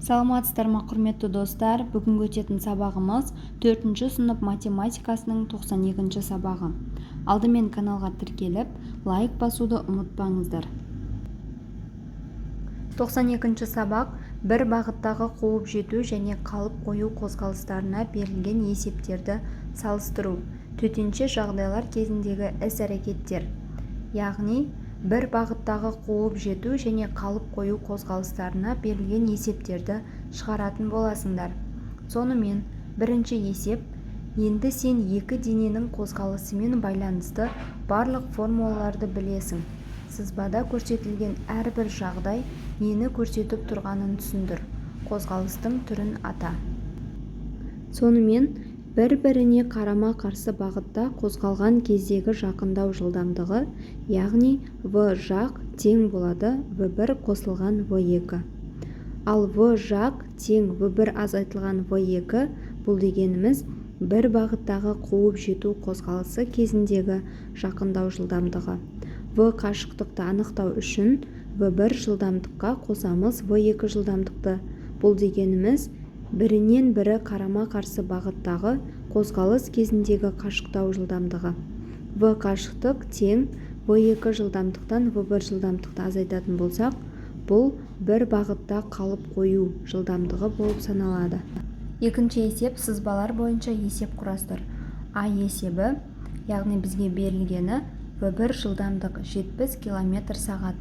Саламатсыздар ма құрметті достар, бүгін өтетін сабағымыз 4-ші сынып математикасының 92-ші сабағы. Алдымен каналға тіркеліп, лайк басуды ұмытпаңыздар. 92-ші сабақ бір бағыттағы қуып жету және қалып қою қозғалыстарына берілген есептерді салыстыру, төтенше жағдайлар кезіндегі іс-әрекеттер. Яғни, бір бағыттағы қуып жету және қалып қою қозғалыстарына берілген есептерді шығаратын боласыңдар. Сонымен, бірінші есеп, енді сен екі дененің қозғалысымен байланысты барлық формулаларды білесің. Сызбада көрсетілген әрбір жағдай нені көрсетіп тұрғанын түсіндір. Қозғалыстың түрін ата. Сонымен, бір-біріне қарама-қарсы бағытта қозғалған кездегі жақындау жылдамдығы, яғни v жақ тең болады v1 қосылған v2. Ал v жақ тең v1 азайтылған v2, бұл дегеніміз бір бағыттағы қуып жету қозғалысы кезіндегі жақындау жылдамдығы. v қашықтықты анықтау үшін v1 жылдамдыққа қосамыз v2 жылдамдықты. Бұл дегеніміз бірінен бірі қарама-қарсы бағыттағы қозғалыс кезіндегі қашықтау жылдамдығы. v қашықтық тең v2 жылдамдықтан v1 жылдамдықты азайтатын болсақ, бұл бір бағытта қалып қою жылдамдығы болып саналады. Екінші есеп, сызбалар бойынша есеп құрастыр. А есебі, яғни бізге берілгені v1 жылдамдық 70 км сағат,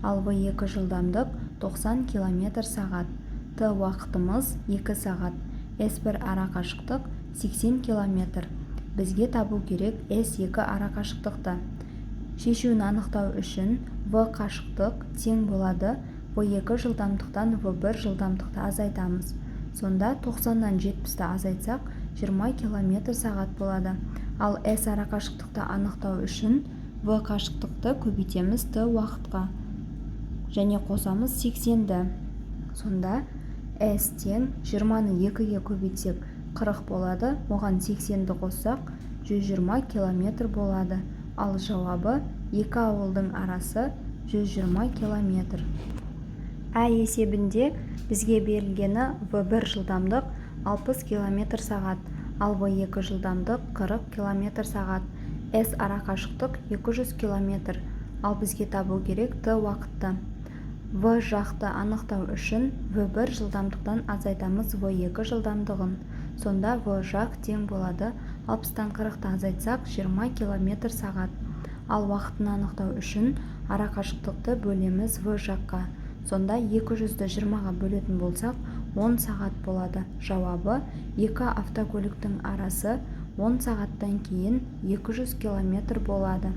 ал v2 жылдамдық 90 км сағат. Т уақытымыз 2 сағат, S1 арақашықтық 80 км. Бізге табу керек S2 арақашықтықты. Шешуін анықтау үшін V қашықтық тең болады V2 жылдамдықтан V1 жылдамдықты азайтамыз. Сонда 90-нан 70-ті азайтсақ 20 км сағат болады. Ал S арақашықтықты анықтау үшін V қашықтықты көбейтеміз Т уақытқа және қосамыз 80-ді. Сонда S тең 20-ны 2-ге көбейтсек 40 болады, оған 80-ді қоссақ 120 км болады. Ал жауабы екі ауылдың арасы 120 км. А есебінде бізге берілгені V1 жылдамдық 60 км сағат, ал V2 жылдамдық 40 км сағат. S арақашықтық 200 км, ал бізге табу керек Т уақытты. V жақты анықтау үшін V1 жылдамдықтан азайтамыз V2 жылдамдығын. Сонда V жақ тең болады 60-тан 40-ті азайтсақ 20 км сағат. Ал уақытын анықтау үшін арақашықтықты бөлеміз V жаққа. Сонда 200-ді 20-ға бөлетін болсақ 10 сағат болады. Жауабы екі автокөліктің арасы 10 сағаттан кейін 200 км болады.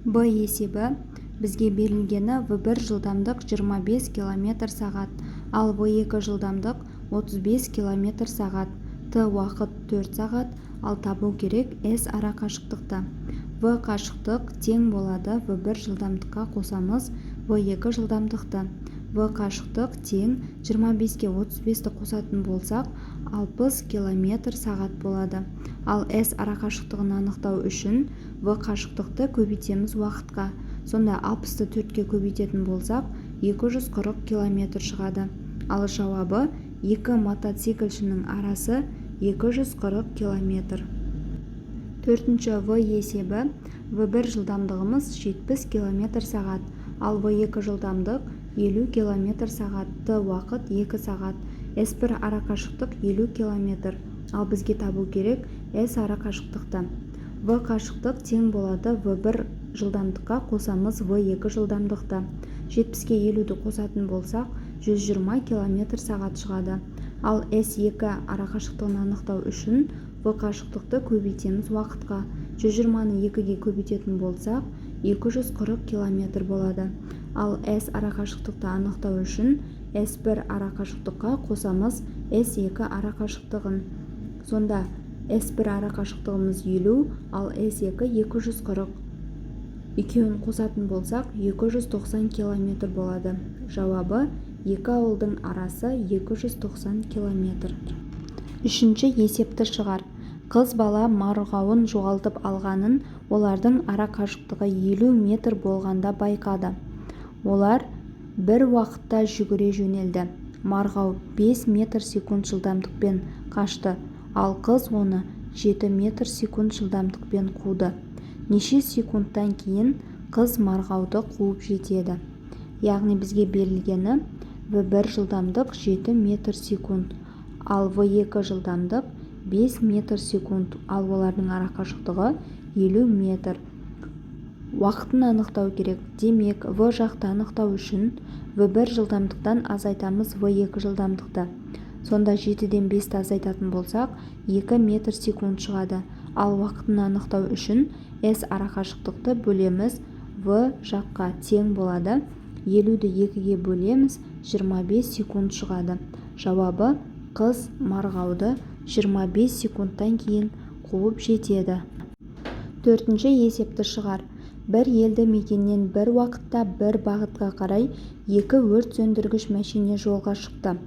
Б есебі, бізге берілгені V1 жылдамдық 25 км сағат, ал V2 жылдамдық 35 км сағат. Т уақыт 4 сағат, ал табу керек S арақашықтықты. V қашықтық тең болады V1 жылдамдыққа қосамыз V2 жылдамдықты. V қашықтық тең 25-ке 35-ті қосатын болсақ 60 км сағат болады. Ал S арақашықтығын анықтау үшін V қашықтықты көбейтеміз уақытқа. Сонда 60-ты 4-ке көбейтетін болсақ 240 км шығады. Ал жауабы екі мотоциклшінің арасы 240 км. Төртінші V есебі, V1 жылдамдығымыз 70 км сағат, ал V2 жылдамдық 50 км сағат. Т уақыт 2 сағат. S1 арақашықтық 50 км, ал бізге табу керек S арақашықтықты. V қашықтық тең болады V1 жылдамдыққа қосамыз V2 жылдамдықты. 70-ке 50-ді қосатын болсақ 120 км сағат шығады. Ал S2 арақашықтығын анықтау үшін V қашықтықты көбейтеміз уақытқа. 120-ны 2-ге көбейтетін болсақ 240 км болады. Ал S арақашықтықты анықтау үшін S1 арақашықтыққа қосамыз S2 арақашықтығын. Сонда S1 арақашықтығымыз 50, ал S2 240. Екеуін қосатын болсақ 290 км болады. Жауабы екі ауылдың арасы 290 км. Үшінші есепті шығар. Қыз бала марғауын жоғалтып алғанын олардың арақашықтығы 50 метр болғанда байқады. Олар бір уақытта жүгіре жөнелді. марғау 5 метр секунд жылдамдықпен қашты, ал қыз оны 7 метр секунд жылдамдықпен қуды. Неше секундтан кейін қыз марғауды қуып жетеді. Яғни бізге берілгені V1 жылдамдық 7 метр секунд, ал V2 жылдамдық 5 метр секунд, ал олардың арақашықтығы 50 метр. Уақытын анықтау керек. Демек, V жақты анықтау үшін V1 жылдамдықтан азайтамыз V2 жылдамдықты. Сонда 7-ден 5-ті азайтатын болсақ, 2 метр секунд шығады. Ал уақытын анықтау үшін S арақашықтықты бөлеміз V жаққа тең болады. 50-ді 2-ге бөлеміз, 25 секунд шығады. Жауабы қыз марғауды 25 секундтан кейін қуып жетеді. Төртінші есепті шығар. Бір елді мекеннен бір уақытта бір бағытқа қарай 2 өрт сөндіргіш мәшине жолға шықты.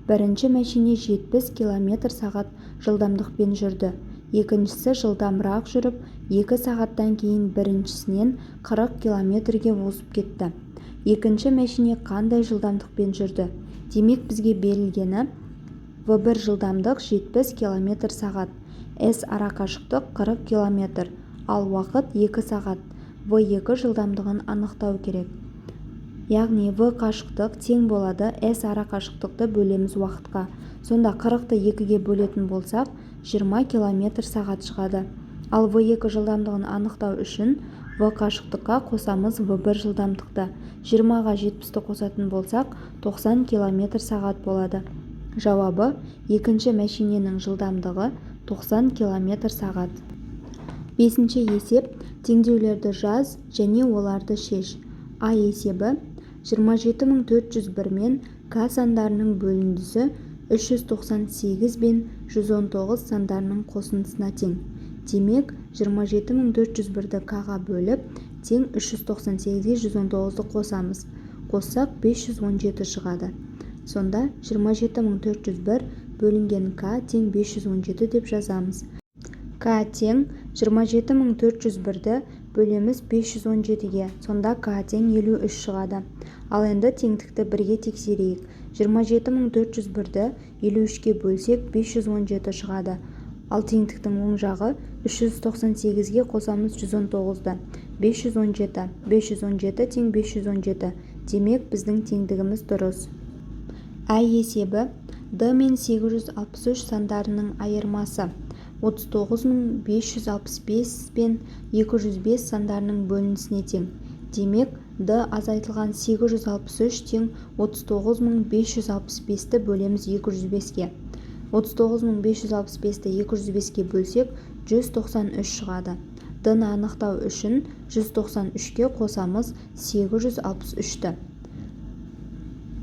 Бірінші мәшине 70 км/сағат жылдамдықпен жүрді. Екіншісі жылдамырақ жүріп, 2 сағаттан кейін біріншісінен 40 км-ге озып кетті. Екінші мәшине қандай жылдамдықпен жүрді? Демек, бізге берілгені V1 жылдамдық 70 км/сағат, S арақашықтық 40 км, ал уақыт 2 сағат. V2 жылдамдығын анықтау керек. Яғни V қашықтық тең болады S арақашықтықты бөлеміз уақытқа. Сонда 40-ты 2-ге бөлетін болсақ, 20 км/сағат шығады. Ал V2 жылдамдығын анықтау үшін V қашықтыққа қосамыз V1 жылдамдықты. 20-ға 70-ті қосатын болсақ, 90 км/сағат болады. Жауабы екінші мәшиненің жылдамдығы 90 км/сағат. Бесінші есеп. Теңдеулерді жаз және оларды шеш. А есебі 27401 мен К сандарының бөліндісі 398 бен 119 сандарының қосындысына тең. Демек, 27401-ді К-ға бөліп, тең 398-ге 119-ды қосамыз. Қоссақ 517 шығады. Сонда 27401 бөлінген К тең 517 деп жазамыз. К тең 27401-ді бөлеміз 517-ге, сонда К тең 53 шығады. Ал енді теңдікті бірге тексерейік. 27401-ді 53-ге бөлсек 517 шығады. Ал теңдіктің оң жағы 398-ге қосамыз 119-ды. 517. 517 тең 517. Демек, біздің теңдігіміз дұрыс. А есебі D мен 863 сандарының айырмасы 39565 пен 205 сандарының бөлінісіне тең. Демек, D азайтылған 863 тең 39565-ті бөлеміз 205-ге. 39565-ті 205-ге бөлсек 193 шығады. D-ны анықтау үшін 193-ке қосамыз 863-ті.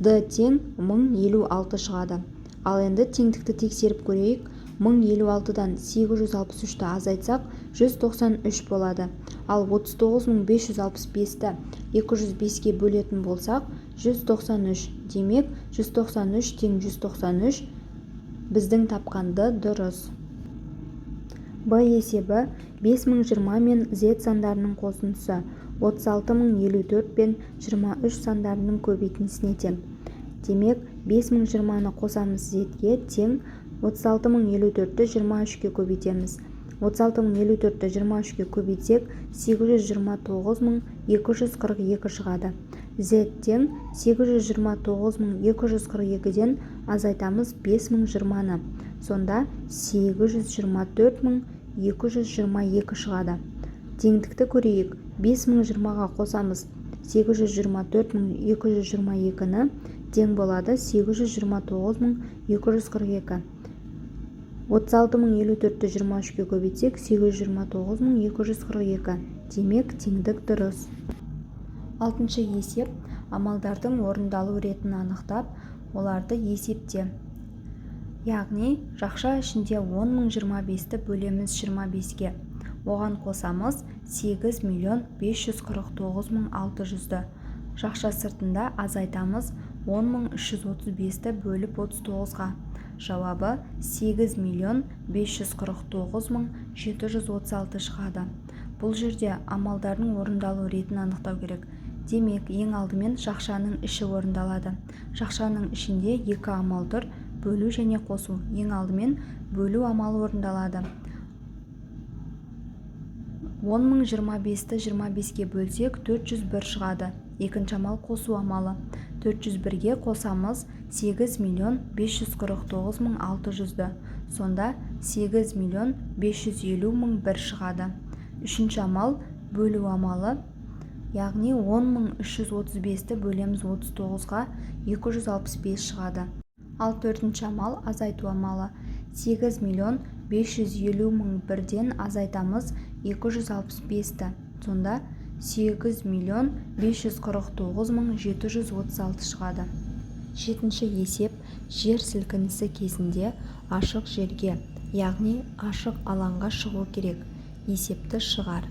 D тең 1056 шығады. Ал енді теңдікті тексеріп көрейік. 1056-дан 863-ті азайтсақ 193 болады. Ал 39565-ті 205-ге бөлетін болсақ 193. Демек, 193 тең 193 біздің тапқанды дұрыс. Б есебі 5020 мен Z сандарының қосындысы 36054 пен 23 сандарының көбейтіндісіне тең. Демек, 5020-ны қосамыз Z-ге тең 36054-ті 23-ге көбейтеміз. 36054-ті 23-ге көбейтсек 829242 шығады. Z тең 829242-ден азайтамыз 5020-ны. Сонда 824222 шығады. Теңдікті көрейік. 5020-ға қосамыз 824222-ні, тең болады 829242. 36054-ті 23-ге көбейтсек 829242. Демек, теңдік дұрыс. Алтыншы есеп. Амалдардың орындалу ретін анықтап, оларды есепте. Яғни, жақша ішінде 10.025-ті бөлеміз 25-ге. Оған қосамыз 8.549.600-ді. Жақша сыртында азайтамыз 10.335-ті бөліп 39-ға. Жауабы 8.549.736 шығады. Бұл жерде амалдардың орындалу ретін анықтау керек. Демек, ең алдымен жақшаның іші орындалады. Жақшаның ішінде екі амал тұр: бөлу және қосу. Ең алдымен бөлу амалы орындалады. 10.025-ті 25-ге бөлсек 401 шығады. Екінші амал қосу амалы. 401-ге қосамыз 8.549.600-ді. Сонда 8.550.001 шығады. Үшінші амал бөлу амалы. Яғни 10.335-ті бөлеміз 39-ға 265 шығады. Ал төртінші амал азайту амалы. 8.550.001-ден азайтамыз 265-ті. Сонда 8.549.736 шығады. Жетінші есеп: жер сілкінісі кезінде ашық жерге, яғни ашық алаңға шығу керек. Есепті шығар.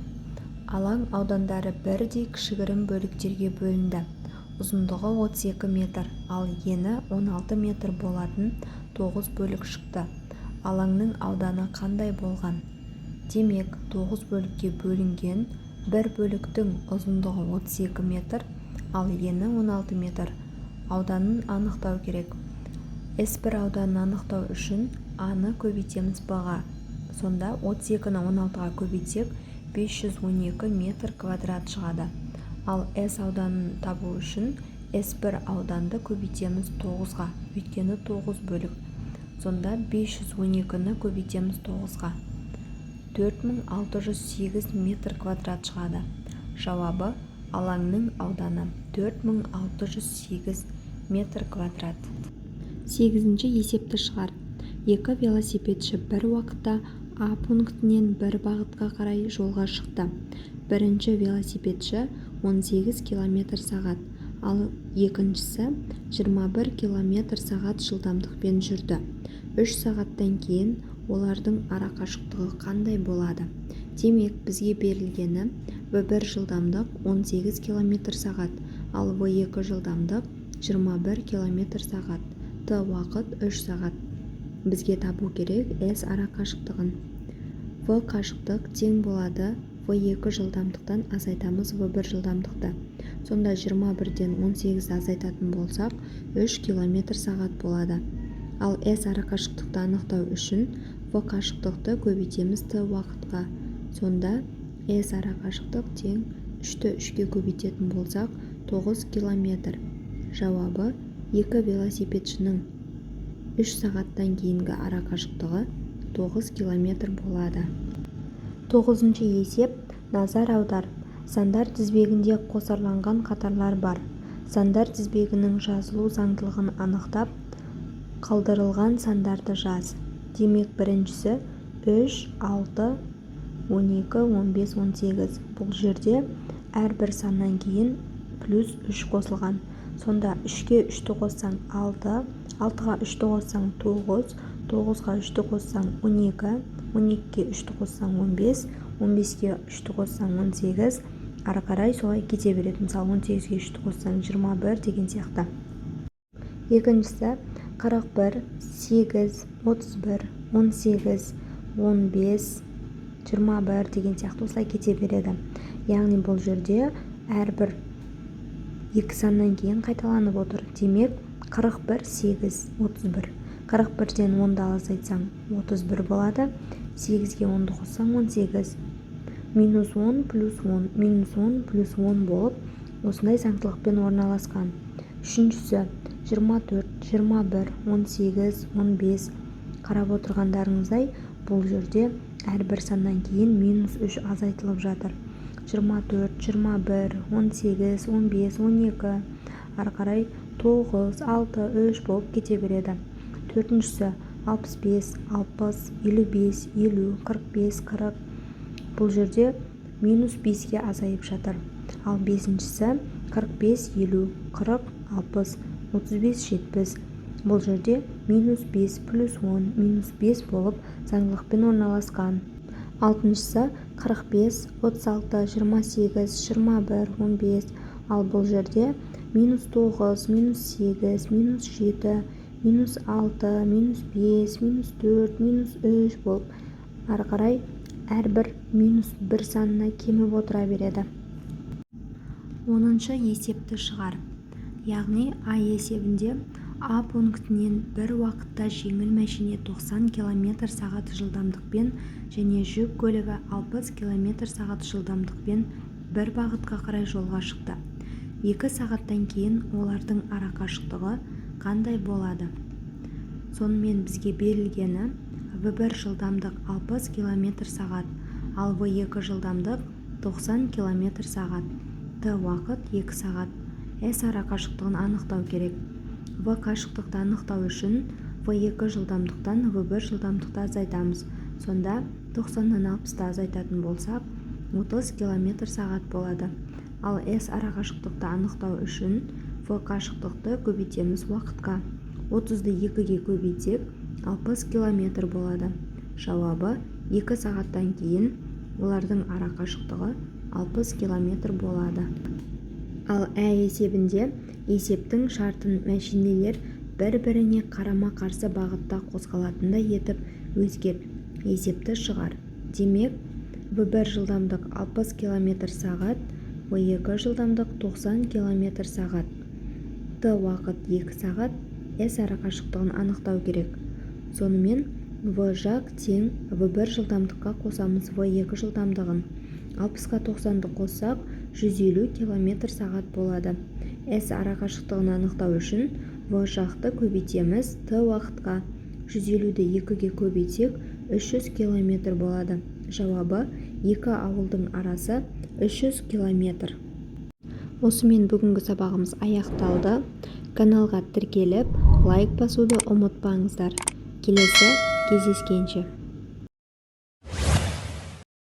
Алаң аудандары бірдей кішігірім бөліктерге бөлінді. Ұзындығы 32 метр, ал ені 16 метр болатын 9 бөлік шықты. Алаңның ауданы қандай болған? Демек, 9 бөлікке бөлінген бір бөліктің ұзындығы 32 метр, ал ені 16 метр. Ауданын анықтау керек. S1 ауданын анықтау үшін А-ны көбейтеміз Б-ға. Сонда 32-ні 16-ға көбейтсек 512 метр квадрат шығады. Ал S ауданын табу үшін S1 ауданды көбейтеміз 9-ға, өйткені 9 бөлік. Сонда 512-ні көбейтеміз 9-ға. 4608 метр квадрат шығады. Жауабы: алаңның ауданы 4608 метр квадрат. Сегізінші есепті шығар. Екі велосипедші бір уақытта А пунктінен бір бағытқа қарай жолға шықты. Бірінші велосипедші 18 км сағат, ал екіншісі 21 км сағат жылдамдықпен жүрді. 3 сағаттан кейін олардың арақашықтығы қандай болады? Демек, бізге берілгені В1 жылдамдық 18 км сағат, ал В2 жылдамдық 21 км сағат. Т уақыт 3 сағат. Бізге табу керек S арақашықтығын. В қашықтық тең болады В2 жылдамдықтан азайтамыз В1 жылдамдықты. Сонда 21-ден 18 азайтатын болсақ 3 км сағат болады. Ал S арақашықтықты анықтау үшін В қашықтықты көбейтеміз Т уақытқа. Сонда S арақашықтық тең 3-ті 3-ге көбейтетін болсақ 9 км. Жауабы: екі велосипедшінің 3 сағаттан кейінгі арақашықтығы 9 км болады. Тоғызыншы есеп: назар аудар. Сандар тізбегінде қосарланған қатарлар бар. Сандар тізбегінің жазылу заңдылығын анықтап, қалдырылған сандарды жаз. Демек, біріншісі 3, 6, 12, 15, 18. Бұл жерде әрбір саннан кейін плюс 3 қосылған. Сонда 3-ге 3-ті қоссаң 6, 6-ға 3-ті қоссаң 9, 9-ға 3-ті қоссаң 12, 12-ге 3-ті қоссаң 15, 15-ге 3-ті қоссаң 18, ары қарай солай кете береді. Мысалы 18-ге 3-ті қоссаң 21 деген сияқты. Екіншісі 41, 8, 31, 18, 15, 21 деген сияқты осылай кете береді. Яғни бұл жерде әрбір екі саннан кейін қайталанып отыр. Демек, 41, 8, 31. 41-ден 10-ды азайтсаң 31 болады. 8-ге 10-ды қоссаң 18. Минус 10 плюс 10, минус 10 плюс 10 болып, осындай заңдылықпен орналасқан. Үшіншісі 24, 21, 18, 15. Қарап отырғандарыңыздай, бұл жерде әрбір саннан кейін минус 3 азайтылып жатыр. 24, 21, 18, 15, 12, ары қарай 9, 6, 3 болып кете береді. Төртіншісі 65, 60, 55, 50, 45, 40. Бұл жерде минус 5-ге азайып жатыр. Ал бесіншісі 45, 50, 40, 60, 35, 70. Бұл жерде минус 5 плюс 10, минус 5 болып заңдылықпен орналасқан. Алтыншысы 45, 36, 28, 21, 15. Ал бұл жерде минус 9, минус 8, минус 7, минус 6, минус 5, минус 4, минус 3 болып, ары қарай әрбір минус 1 санына кеміп отыра береді. 10-шы есепті шығар. Яғни А есебінде А пунктінен бір уақытта жеңіл мәшине 90 км/сағ жылдамдықпен және жүк көлігі 60 км/сағ жылдамдықпен бір бағытқа қарай жолға шықты. 2 сағаттан кейін олардың арақашықтығы қандай болады? Сонымен бізге берілгені В1 жылдамдық 60 км/сағ, ал В2 жылдамдық 90 км/сағ. Т уақыт 2 сағат. С арақашықтығын анықтау керек. В қашықтықты анықтау үшін В2 жылдамдықтан В1 жылдамдықты азайтамыз. Сонда 90-нан 60-ты азайтатын болсақ, 30 км/сағ болады. Ал С арақашықтықты анықтау үшін В қашықтықты көбейтеміз уақытқа. 30-ды 2-ге көбейтсек, 60 км болады. Жауабы 2 сағаттан кейін олардың арақашықтығы 60 км болады. Ал Ә есебінде есептің шартын мәшинелер бір-біріне қарама-қарсы бағытта қозғалатындай етіп өзгерт. Есепті шығар. Демек, В1 жылдамдық 60 км/сағ, В2 жылдамдық 90 км/сағ. Т уақыт 2 сағат, С арақашықтығын анықтау керек. Сонымен В жақ тең В1 жылдамдыққа қосамыз В2 жылдамдығын. 60-қа 90-ды қоссақ 150 км/сағ болады. С арақашықтығын анықтау үшін В жақты көбейтеміз Т уақытқа. 150-ді 2-ге көбейтсек 300 км болады. Жауабы 2 ауылдың арасы 300 км. Осымен бүгінгі сабағымыз аяқталды. Каналға тіркеліп, лайк басуды ұмытпаңыздар. Келесі кездескенше.